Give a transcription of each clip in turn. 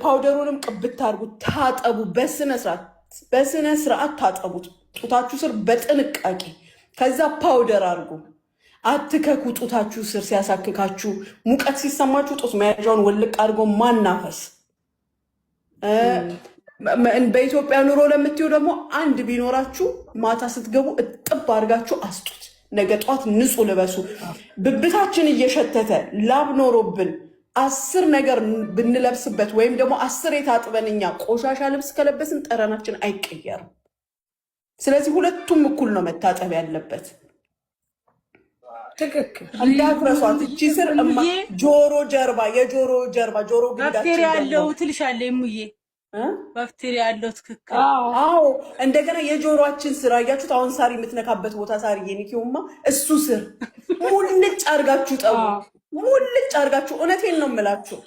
ፓውደሩንም ቅብት አድርጉት፣ ታጠቡ። በስነ ስርዓት ታጠቡት፣ ጡታችሁ ስር በጥንቃቄ። ከዛ ፓውደር አድርጉ። አትከኩ። ጡታችሁ ስር ሲያሳክካችሁ፣ ሙቀት ሲሰማችሁ ጡት መያዣውን ውልቅ አድርጎ ማናፈስ። በኢትዮጵያ ኑሮ ለምትዩ ደግሞ አንድ ቢኖራችሁ ማታ ስትገቡ እጥብ አድርጋችሁ አስጡት። ነገ ጧት ንጹህ ልበሱ። ብብታችን እየሸተተ ላብ ኖሮብን 10 ነገር ብንለብስበት ወይም ደግሞ 10 የታጥበን እኛ ቆሻሻ ልብስ ከለበስን ጠረናችን አይቀየርም። ስለዚህ ሁለቱም እኩል ነው መታጠብ ያለበት። ትክክል። እንዳትረሷት። እቺ ስር ጆሮ ጀርባ፣ የጆሮ ጀርባ ጆሮ ግንዳችን ባክቴሪያ ያለው ትልሻለ ሙዬ ባክቴሪያ ያለው ትክክል። አዎ እንደገና የጆሮአችን ስር አያችሁት? አሁን ሳሪ የምትነካበት ቦታ ሳሪ የኒኪውማ እሱ ስር ሙልጭ አርጋችሁ ጠቡ። ሙልጭ አርጋችሁ። እውነቴን ነው የምላችሁ።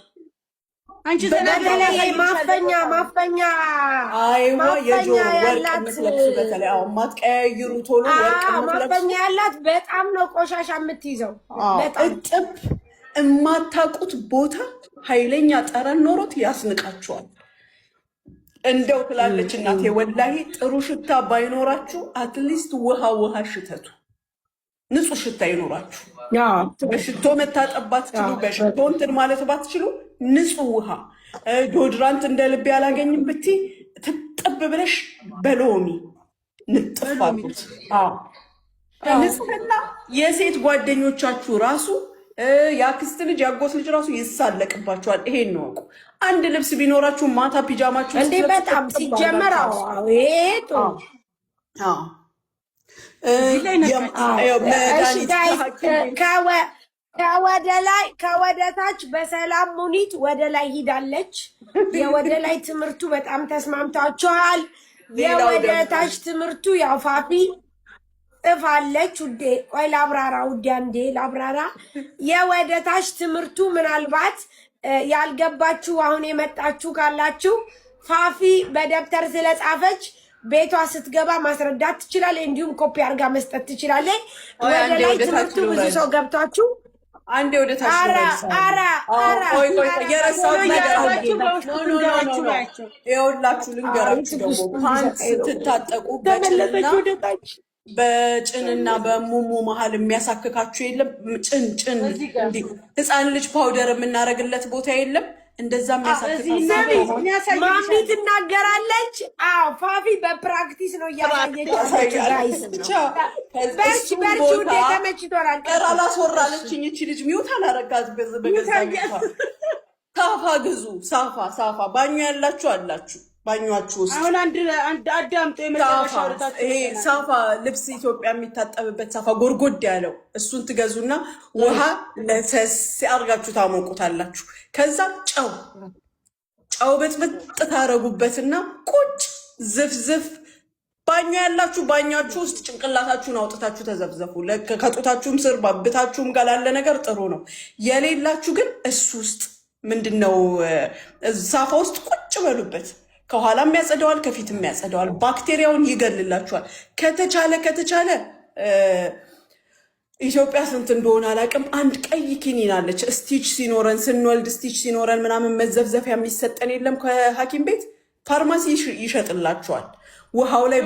አንቺ በተለይ ማፈኛ አይዋ የጆሮ ወርቅ የምትለብሱ በተለይ አሁን ማትቀያይሩ ቶሎ ወርቅ የምትለብሱ ማፈኛ ያላት በጣም ነው ቆሻሻ የምትይዘው። በጣም እጥብ የማታውቁት ቦታ ኃይለኛ ጠረን ኖሮት ያስንቃችኋል። እንደው ትላለች እናቴ ወላሂ ጥሩ ሽታ ባይኖራችሁ አትሊስት ውሃ ሽተቱ። ንጹህ ሽታ ይኖራችሁ። በሽቶ መታጠብ ባትችሉ፣ በሽቶ እንትን ማለት ባትችሉ ንጹህ ውሃ፣ ዶድራንት እንደ ልብ ያላገኝም ብትይ ትጥብ ብለሽ በሎሚ ንጥፍ አሉት። ንጽህና የሴት ጓደኞቻችሁ ራሱ የአክስት ልጅ ያጎት ልጅ ራሱ ይሳለቅባችኋል። ይሄን ነው እኮ። አንድ ልብስ ቢኖራችሁ ማታ ፒጃማችሁ እንዴ በጣም ሲጀመር ይሄ ከወደ ታች በሰላም ሙኒት ወደ ላይ ሂዳለች። የወደ ላይ ትምህርቱ በጣም ተስማምታችኋል። የወደ ታች ትምህርቱ ያው ፋፊ ጥፋለች። ውዴ ቆይ ላብራራ፣ ውዴ አንዴ ላብራራ። የወደ ታች ትምህርቱ ምናልባት ያልገባችሁ አሁን የመጣችሁ ካላችሁ ፋፊ በደብተር ስለጻፈች ቤቷ ስትገባ ማስረዳት ትችላለች። እንዲሁም ኮፒ አድርጋ መስጠት ትችላለች። ወደ ላይ ትምህርቱ ብዙ ሰው ገብቷችሁ አንዴ ወደ ታች የረሳሁት ነገር ይኸውላችሁ ልንገራችሁ። ደግሞ ፓንት ስትታጠቁ በጭንና በሙሙ መሀል የሚያሳክካችሁ የለም? ጭን እንዲህ ህፃን ልጅ ፓውደር የምናደርግለት ቦታ የለም? እንደዛ የሚያሳክካችሁ ማሚ ትናገራለች። ፋፊ በፕራክቲስ ነው እያሳየች። አላስወራለችኝ እቺ ልጅ ሚውት አላረጋት። በገዛ ሳፋ ግዙ። ሳፋ ባኞ ያላችሁ አላችሁ ባኛችሁ ውስጥ አሁን አንድ አዳምጦ የመጨረሻው ይሄ ሳፋ ልብስ ኢትዮጵያ የሚታጠብበት ሳፋ ጎርጎድ ያለው እሱን ትገዙና ውሃ ለሰስ አርጋችሁ ታሞቁታላችሁ። ከዛ ጨው በጥብጥ ታረጉበትና ቁጭ ዝፍዝፍ። ባኛ ያላችሁ ባኛችሁ ውስጥ ጭንቅላታችሁን አውጥታችሁ ተዘብዘፉ። ከጡታችሁም ስር ባብታችሁም ጋር ላለ ነገር ጥሩ ነው። የሌላችሁ ግን እሱ ውስጥ ምንድነው ሳፋ ውስጥ ቁጭ በሉበት። ከኋላም ያጸደዋል፣ ከፊትም ያጸደዋል። ባክቴሪያውን ይገልላችኋል። ከተቻለ ኢትዮጵያ ስንት እንደሆነ አላውቅም፣ አንድ ቀይ ኪኒን አለች። ስቲች ሲኖረን ስንወልድ ስቲች ሲኖረን ምናምን መዘፍዘፊያ የሚሰጠን የለም ከሐኪም ቤት ፋርማሲ ይሸጥላችኋል። ውሃው ላይ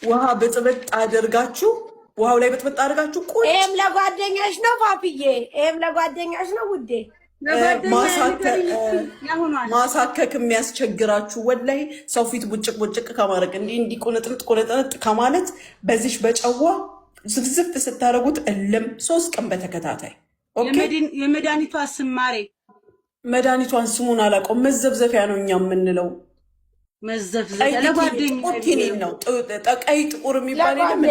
ውሃ ብጥብጥ አድርጋችሁ ይሄም ለጓደኛሽ ነው ፋፍዬ፣ ይሄም ለጓደኛሽ ነው ውዴ። ማሳከክ የሚያስቸግራችሁ ወላሂ ሰው ፊት ቡጭቅ ከማድረግ እንዲህ ቁንጥንጥ ከማለት በዚሽ በጨዋ ዝፍዝፍ ስታደርጉት እልም 3 ቀን በተከታታይ የመድኃኒቷ ስማሬ መድኃኒቷን ስሙን አላውቀውም። መዘብዘፊያ ነው እኛ የምንለው። መዘብዘፊያ ለጓደኛ ነው። ቀይ ጥቁር የሚባል የለም።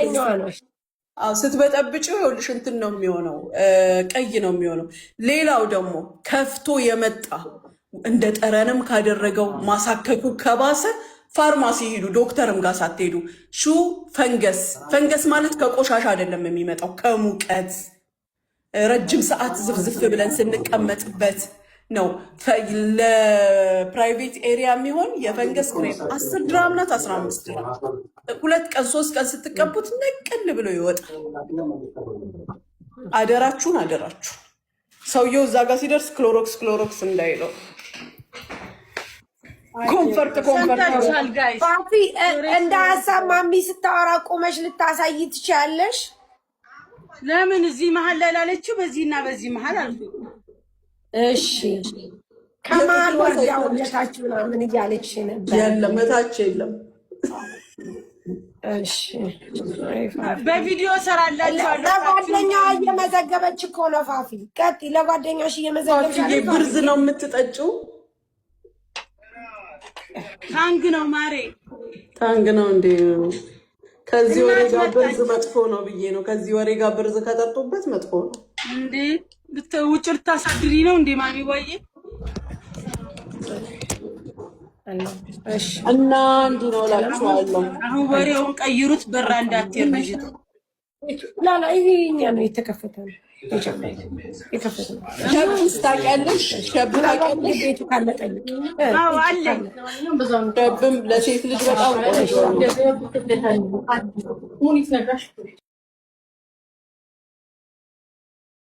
ስትበጠብጭው ይኸውልሽ እንትን ነው የሚሆነው፣ ቀይ ነው የሚሆነው። ሌላው ደግሞ ከፍቶ የመጣ እንደ ጠረንም ካደረገው ማሳከኩ ከባሰ ፋርማሲ ሄዱ፣ ዶክተርም ጋር ሳትሄዱ። ፈንገስ ማለት ከቆሻሻ አይደለም የሚመጣው፣ ከሙቀት ረጅም ሰዓት ዝፍዝፍ ብለን ስንቀመጥበት ነው። ለፕራይቬት ኤሪያ የሚሆን የፈንገስ ክሬም 10 ድራም ናት፣ 15 ድራም። 2 ቀን 3 ቀን ስትቀቡት ነቅል ብሎ ይወጣል። አደራችሁን ሰውየው እዛ ጋር ሲደርስ ክሎሮክስ እንዳይለው ኮንፈርት ሰምታችኋል ጋይስ። ፋፊ እንደ ሀሳብ ማሚ ስታወራ ቆመሽ ልታሳይ ትችያለሽ። ለምን እዚህ መሀል ላይ ላለችው በዚህና በዚህ መሀል አልኩ። እሺ ከመሀል ወርዳ ወደታች ምናምን እያለች ነበር። የለም እታች የለም። እሺ በቪዲዮ ሰራላችኋለሁ። ለጓደኛዋ እየመዘገበች እኮ ነው ፋፊ። ቀጥይ፣ ለጓደኛሽ እየመዘገበች ፋፊ ብርዝ ነው የምትጠጪው? ታንግ ነው ማሬ፣ ታንግ ነው እንዴ? ከዚህ ወሬ ጋር ብርዝ መጥፎ ነው ብዬ ነው። ከዚህ ወሬ ጋር ብርዝ ከጠጡበት መጥፎ ነው እንዴ? ውጭ ልታሳድሪ ነው እንዴ ማሚ? ወይ እና እንዲህ ነው እላችኋለሁ። አሁን ወሬውን ቀይሩት። በራ እንዳትሄድ ልጅቱ ላላ ይሄኛ ነው የተከፈተ ነው የከፈተ ነው። ሸብስ ታውቂያለሽ? ሸብ ታውቂያለሽ? ቤቱ ካለጠኝ አዎ አለ። ሸብም ለሴት ልጅ በጣም ቆንጆ ነው።